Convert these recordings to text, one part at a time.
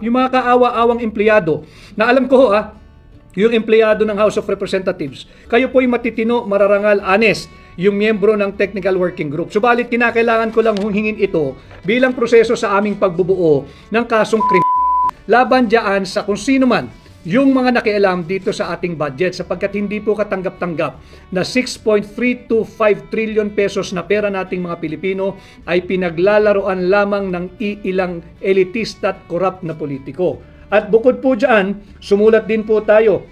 yung mga kaawa-awang empleyado na alam ko yung empleyado ng House of Representatives, kayo po'y matitino, mararangal, honest, yung miyembro ng Technical Working Group. Subalit, kinakailangan ko lang hingin ito bilang proseso sa aming pagbubuo ng kasong laban dyan sa kung sino man yung mga nakialam dito sa ating budget sapagkat hindi po katanggap-tanggap na 6.325 trillion pesos na pera nating mga Pilipino ay pinaglalaroan lamang ng iilang elitista at korap na politiko. At bukod po dyan, sumulat din po tayo.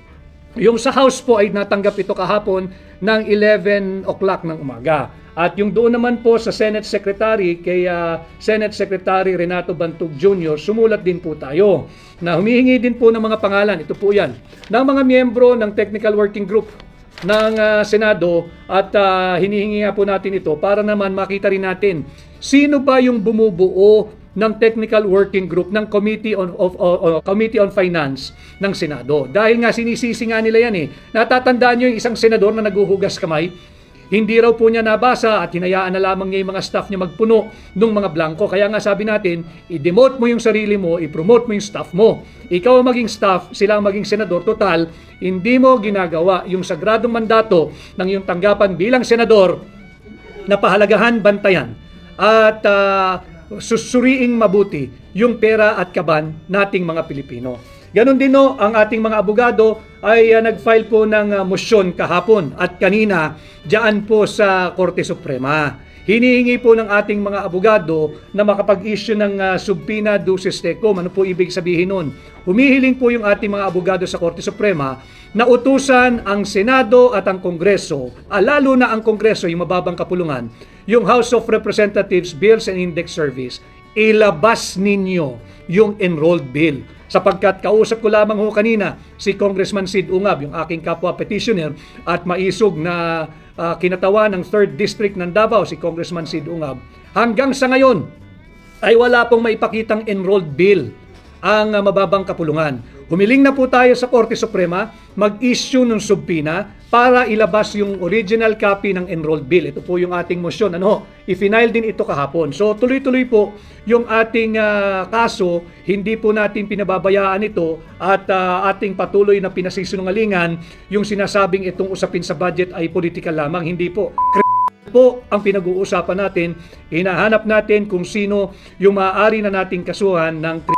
Yung sa House po ay natanggap ito kahapon ng 11 o'clock ng umaga. At yung doon naman po sa Senate Secretary, kay Senate Secretary Renato Bantug Jr., sumulat din po tayo na humihingi din po ng mga pangalan, ito po yan, ng mga miyembro ng Technical Working Group ng Senado at hinihingi nga po natin ito para naman makita rin natin sino ba yung bumubuo ng Technical Working Group ng Committee on Finance ng Senado. Dahil nga sinisisi nga nila yan Natatandaan nyo yung isang senador na naguhugas kamay? Hindi raw po niya nabasa at hinayaan na lamang niya yung mga staff niya magpuno ng mga blanco. Kaya nga sabi natin, i-demote mo yung sarili mo, i-promote mo yung staff mo. Ikaw ang maging staff, sila ang maging senador. Total, hindi mo ginagawa yung sagradong mandato ng iyong tanggapan bilang senador na pahalagahan, bantayan at susuriing mabuti yung pera at kaban nating mga Pilipino. Ganon din ang ating mga abogado ay nag-file po ng motion kahapon at kanina diyan po sa Korte Suprema. Hinihingi po ng ating mga abogado na makapag-issue ng subpoena duces tecum. Ano po ibig sabihin nun? Humihiling po yung ating mga abogado sa Korte Suprema na utusan ang Senado at ang Kongreso, lalo na ang Kongreso, yung mababang kapulungan, yung House of Representatives Bills and Index Service, ilabas ninyo yung enrolled bill. Sapagkat kausap ko lamang kanina si Congressman Sid Ungab, yung aking kapwa petitioner at maisog na kinatawan ng 3rd District ng Davao, si Congressman Sid Ungab. Hanggang sa ngayon ay wala pong maipakitang enrolled bill ang mababang kapulungan. Humiling na po tayo sa Korte Suprema mag-issue ng subpoena para ilabas yung original copy ng enrolled bill. Ito po yung ating motion. I-final din ito kahapon. So tuloy-tuloy po yung ating kaso. Hindi po natin pinababayaan ito at ating patuloy na pinasisinungalingan yung sinasabing itong usapin sa budget ay political lamang. Hindi po. Po ang pinag-uusapan natin. Hinahanap natin kung sino yung maaari na nating kasuhan ng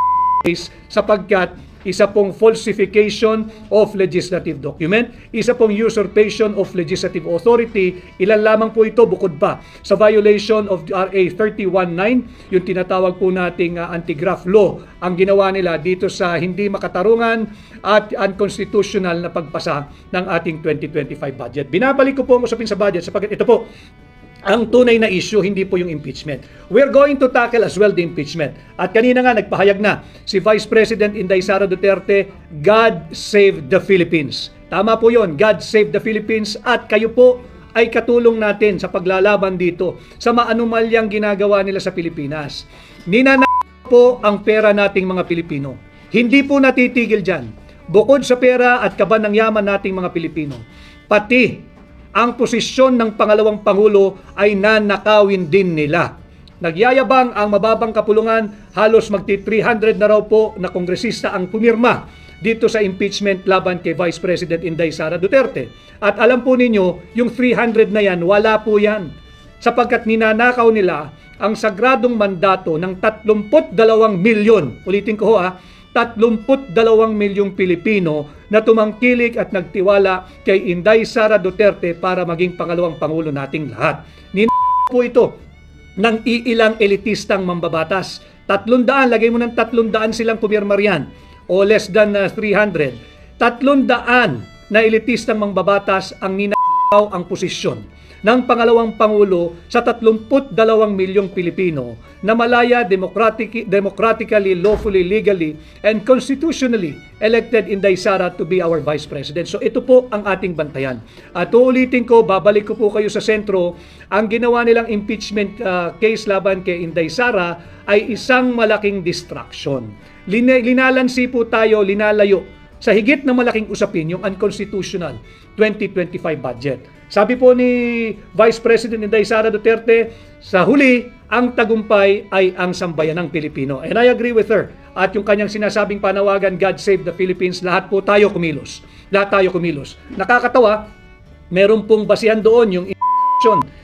sapagkat isa pong falsification of legislative document, isa pong usurpation of legislative authority. Ilan lamang po ito bukod pa sa violation of RA 319, yung tinatawag po nating anti-graft law, ang ginawa nila dito sa hindi makatarungan at unconstitutional na pagpasa ng ating 2025 budget. Binabalik ko po ang usapin sa budget sapagkat ito po ang tunay na issue, hindi po yung impeachment. We're going to tackle as well the impeachment. At kanina nga nagpahayag na si Vice President Inday Sara Duterte, God save the Philippines. Tama po yon, God save the Philippines at kayo po ay katulong natin sa paglalaban dito sa maanumalyang ginagawa nila sa Pilipinas. Po ang pera nating mga Pilipino. Hindi po natitigil dyan. Bukod sa pera at kaban ng yaman nating mga Pilipino, pati ang posisyon ng pangalawang Pangulo ay nanakawin din nila. Nagyayabang ang mababang kapulungan, halos magti-300 na raw po na kongresista ang pumirma dito sa impeachment laban kay Vice President Inday Sara Duterte. At alam po ninyo, yung 300 na yan, wala po yan. Sapagkat ninanakaw nila ang sagradong mandato ng 32 milyon. Ulitin ko 32 milyong Pilipino na tumangkilik at nagtiwala kay Inday Sara Duterte para maging pangalawang Pangulo nating lahat. Po ito ng iilang elitistang mambabatas. 300, lagay mo ng 300 silang pumirma riyan o less than 300. 300 na elitistang mambabatas ang ninakaw ang posisyon ng pangalawang Pangulo sa 32 milyong Pilipino na malaya democratically, lawfully, legally, and constitutionally elected Inday Sara to be our Vice President. So ito po ang ating bantayan. At uulitin ko, babalik ko po kayo sa sentro, ang ginawa nilang impeachment case laban kay Inday Sara ay isang malaking distraction. Linalansi po tayo, linalayo sa higit na malaking usapin, yung unconstitutional 2025 budget. Sabi po ni Vice President Inday Sara Duterte, sa huli, ang tagumpay ay ang sambayanang Pilipino. And I agree with her. at yung kanyang sinasabing panawagan, God Save the Philippines, lahat po tayo kumilos. Lahat tayo kumilos. Nakakatawa, meron pong basihan doon yung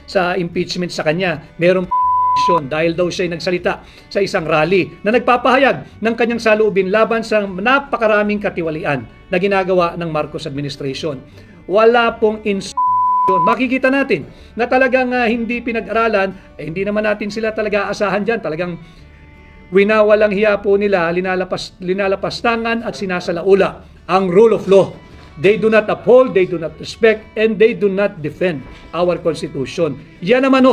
sa impeachment sa kanya. Meron dahil daw siya nagsalita sa isang rally na nagpapahayag ng kanyang saloobin laban sa napakaraming katiwalian na ginagawa ng Marcos administration. Wala pong makikita natin na talagang hindi pinag-aralan, hindi naman natin sila talaga aasahan dyan. Talagang winawalang hiya po nila, linalapastangan at sinasalaula ang rule of law. They do not uphold, they do not respect, and they do not defend our Constitution. Yan naman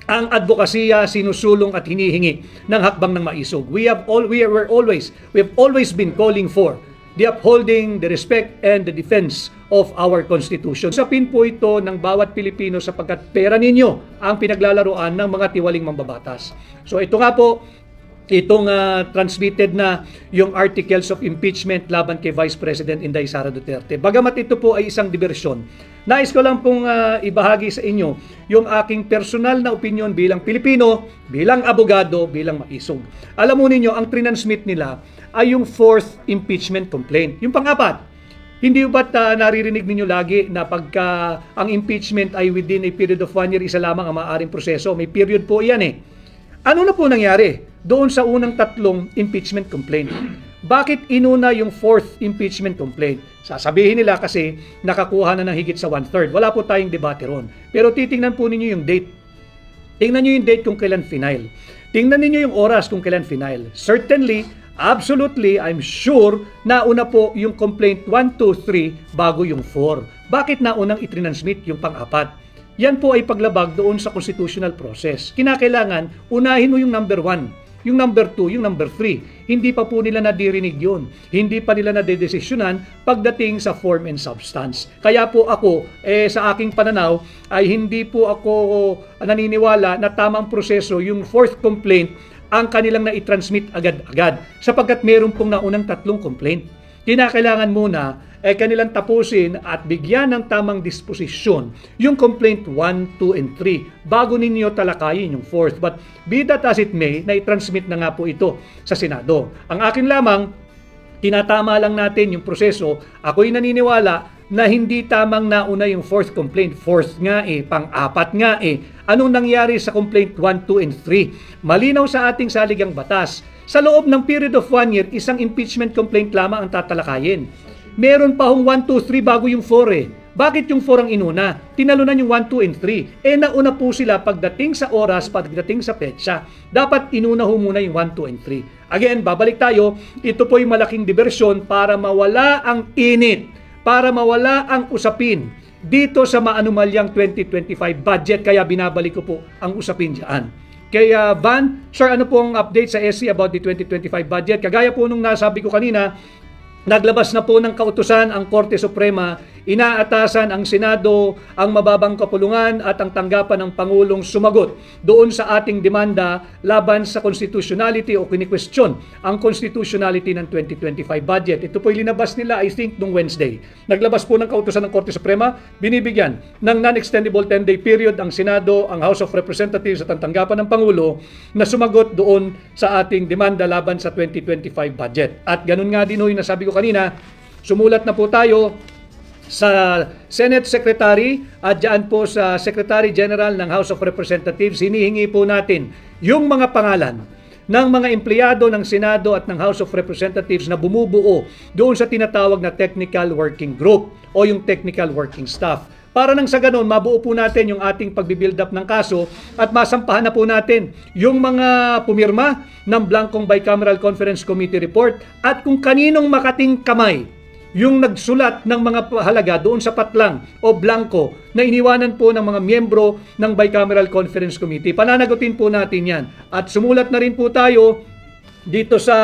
ang advokasya sinusulong at hinihingi ng hakbang ng maisog. We have always been calling for the upholding, the respect, and the defense of our Constitution. Usapin po ito ng bawat Pilipino sapagkat pera ninyo ang pinaglalaroan ng mga tiwaling mambabatas. So ito nga po, itong transmitted na yung articles of impeachment laban kay Vice President Inday Sara Duterte. Bagamat ito po ay isang diversyon, nais ko lang pong ibahagi sa inyo yung aking personal na opinion bilang Pilipino, bilang abogado, bilang maisog. Alam mo ninyo, ang trinansmit nila ay yung 4th impeachment complaint. Yung pang-apat, hindi ba't naririnig ninyo lagi na pagka ang impeachment ay within a period of 1 year, isa lamang ang maaaring proseso? May period po yan eh. Ano na po nangyari doon sa unang 3 impeachment complaint? Bakit inuna yung 4th impeachment complaint? Sasabihin nila kasi nakakuha na ng higit sa 1/3. Wala po tayong debate ron. Pero titingnan po ninyo yung date. Tingnan nyo yung date kung kailan final. Tingnan ninyo yung oras kung kailan final. Certainly, absolutely, I'm sure, nauna po yung complaint 1, 2, 3 bago yung 4. Bakit naunang itrinansmit yung pang-apat? Yan po ay paglabag doon sa constitutional process. Kinakailangan, unahin mo yung number 1, yung number 2, yung number 3. Hindi pa po nila nadirinig yun. Hindi pa nila nadedesisyonan pagdating sa form and substance. Kaya po ako, sa aking pananaw, ay hindi po ako naniniwala na tamang proseso yung 4th complaint ang kanilang na-transmit agad-agad. Sapagkat meron pong naunang 3 complaint. Kinakailangan muna kanilang tapusin at bigyan ng tamang disposisyon yung complaint 1, 2, and 3 bago ninyo talakayin yung 4th. But be that as it may, na-transmit na nga po ito sa Senado. Ang akin lamang, tinatama lang natin yung proseso. Ako'y naniniwala na hindi tamang nauna yung 4th complaint. 4th nga pang-apat nga Anong nangyari sa complaint 1, 2, and 3? Malinaw sa ating saligang batas. Sa loob ng period of 1 year, isang impeachment complaint lamang ang tatalakayin. Meron pa hong 1, 2, 3 bago yung 4 Bakit yung 4 ang inuna? Tinalunan yung 1, 2, and 3. Nauna po sila pagdating sa oras, pagdating sa petsa. Dapat inuna ho muna yung 1, 2, and 3. Again, babalik tayo. Ito po yung malaking diversyon para mawala ang init, para mawala ang usapin dito sa maanumalyang 2025 budget. Kaya binabalik ko po ang usapin dyan. Kaya Van, sir, ano pong update sa SC about the 2025 budget? Kagaya po nung nasabi ko kanina, naglabas na po ng kautusan ang Korte Suprema, inaatasan ang Senado, ang mababang kapulungan at ang tanggapan ng Pangulong sumagot doon sa ating demanda laban sa constitutionality o kini-question ang constitutionality ng 2025 budget. Ito po linabas nila, I think, nung Wednesday. Naglabas po ng kautusan ng Korte Suprema, binibigyan ng non-extendable 10-day period ang Senado, ang House of Representatives at ang tanggapan ng Pangulo na sumagot doon sa ating demanda laban sa 2025 budget. At ganun nga din yung nasabi ko kanina, sumulat na po tayo sa Senate Secretary at dyan po sa Secretary General ng House of Representatives. Hinihingi po natin yung mga pangalan ng mga empleyado ng Senado at ng House of Representatives na bumubuo doon sa tinatawag na Technical Working Group o yung Technical Working Staff. Para nang sa ganun, mabuo po natin yung ating pagbibuild up ng kaso at masampahan na po natin yung mga pumirma ng blankong Bicameral Conference Committee report at kung kaninong makating kamay yung nagsulat ng mga halaga doon sa patlang o blanko na iniwanan po ng mga miyembro ng Bicameral Conference Committee. Pananagutin po natin yan. At sumulat na rin po tayo dito sa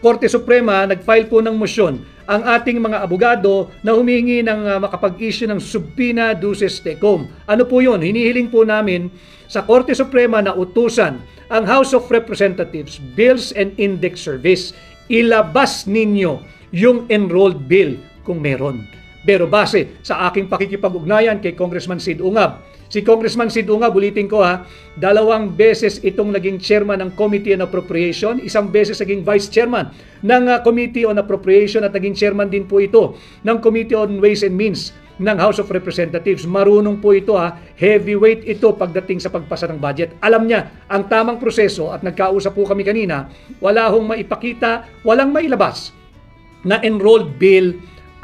Korte Suprema, nag-file po ng motion ang ating mga abogado na humingi ng makapag-issue ng subpoena duces tecum. Ano po yun? Hinihiling po namin sa Korte Suprema na utusan ang House of Representatives, Bills and Index Service. Ilabas ninyo yung enrolled bill kung meron. Pero base sa aking pakikipag-ugnayan kay Congressman Sid Ungab, Si Congressman Sid Unga, bulitin ko ha, 2 beses itong naging chairman ng Committee on Appropriation, 1 beses naging vice chairman ng Committee on Appropriation at naging chairman din po ito ng Committee on Ways and Means ng House of Representatives. Marunong po ito ha, heavyweight ito pagdating sa pagpasa ng budget. Alam niya ang tamang proseso at nagkausap po kami kanina, wala hong maipakita, walang mailabas na enrolled bill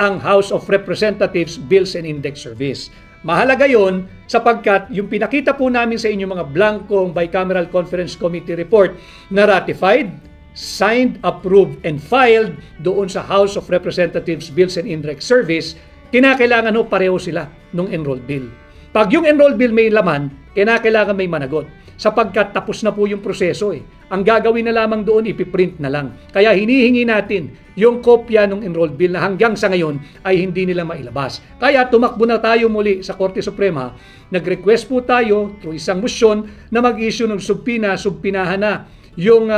ang House of Representatives Bills and Index Service. Mahalaga yon sapagkat yung pinakita po namin sa inyo mga blankong Bicameral Conference Committee report na ratified, signed, approved, and filed doon sa House of Representatives Bills and Index Service, kinakailangan ho pareho sila nung enrolled bill. Pag yung enrolled bill may laman, kinakailangan may managot. Sapagkat tapos na po yung proseso eh. Ang gagawin na lamang doon, ipiprint na lang. Kaya hinihingi natin yung kopya ng enrolled bill na hanggang sa ngayon ay hindi nila mailabas. Kaya tumakbo na tayo muli sa Korte Suprema. Nag-request po tayo through isang motion na mag-issue ng subpinahan na yung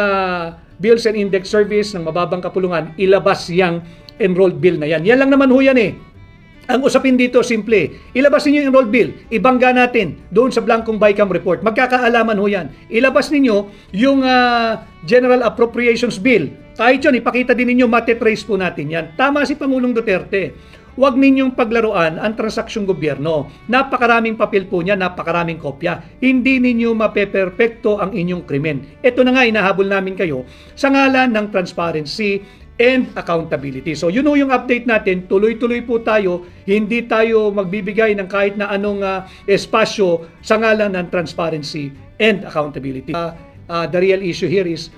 Bills and Index Service ng mababang kapulungan, ilabas yung enrolled bill na yan. Yan lang naman ho yan eh. Ang usapin dito, simple. Ilabas ninyo yung enrolled bill. Ibangga natin doon sa blankong BICAM report. Magkakaalaman ho yan. Ilabas ninyo yung General Appropriations Bill. Kahit yun, ipakita din ninyo, matetrace po natin yan. Tama si Pangulong Duterte. Huwag ninyong paglaruan ang transaksyong gobyerno. Napakaraming papel po niya, napakaraming kopya. Hindi ninyo mapeperpekto ang inyong krimen. Ito na nga, inahabol namin kayo sa ngalan ng transparency and accountability. So yun yung update natin, tuloy-tuloy po tayo, hindi tayo magbibigay ng kahit na anong espasyo sa ngalan ng transparency and accountability. The real issue here is,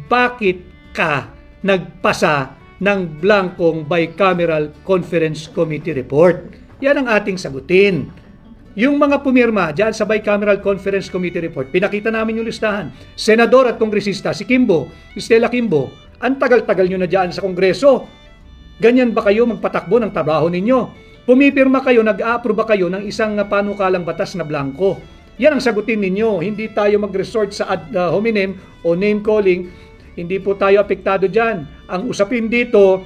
bakit ka nagpasa ng blankong Bicameral Conference Committee report? Yan ang ating sagutin. Yung mga pumirma dyan sa Bicameral Conference Committee report, pinakita namin yung listahan. Senador at kongresista, si Kimbo, Stella Kimbo, ang tagal-tagal nyo na dyan sa Kongreso. Ganyan ba kayo magpatakbo ng trabaho ninyo? Pumipirma kayo, nag-a-approve ba kayo ng isang panukalang batas na blanko? Yan ang sagutin ninyo. Hindi tayo mag-resort sa ad hominem o name calling. Hindi po tayo apektado dyan. Ang usapin dito,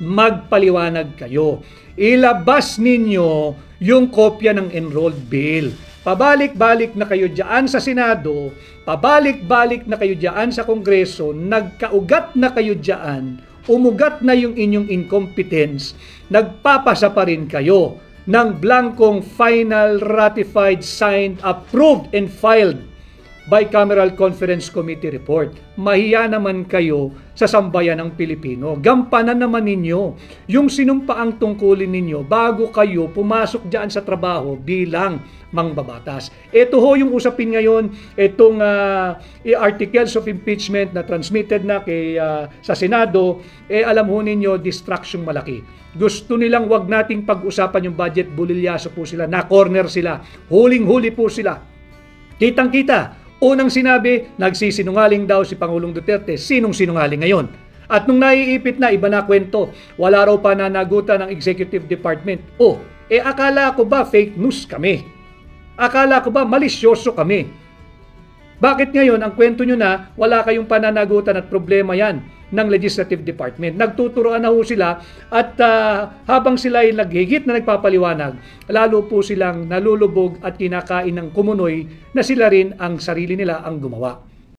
magpaliwanag kayo. Ilabas ninyo yung kopya ng enrolled bill. Pabalik-balik na kayo dyan sa Senado, pabalik-balik na kayo dyan sa Kongreso, nagkaugat na kayo dyan, umugat na yung inyong incompetence, nagpapasa pa rin kayo ng blankong final, ratified, signed, approved, and filed Bicameral Conference Committee report. Mahiya naman kayo sa sambayan ng Pilipino. Gampanan naman ninyo yung sinumpaang tungkulin ninyo bago kayo pumasok dyan sa trabaho bilang mangbabatas. Ito ho yung usapin ngayon, itong articles of impeachment na transmitted na sa Senado, alam ho ninyo, distraction malaki. Gusto nilang wag nating pag-usapan yung budget, bulilyaso po sila, na-corner sila, huling-huli po sila. Kitang-kita, unang sinabi, nagsisinungaling daw si Pangulong Duterte. Sinong sinungaling ngayon? At nung naiipit na, iba na kwento. Wala raw pananagutan ng Executive Department. Akala ko ba fake news kami? Akala ko ba malisyoso kami? Bakit ngayon, ang kwento nyo na, wala kayong pananagutan at problema yan ng Legislative Department? Nagtuturoan na ho sila at habang sila ay naghigit na nagpapaliwanag, lalo po silang nalulubog at kinakain ng kumunoy na sila rin ang sarili nila ang gumawa.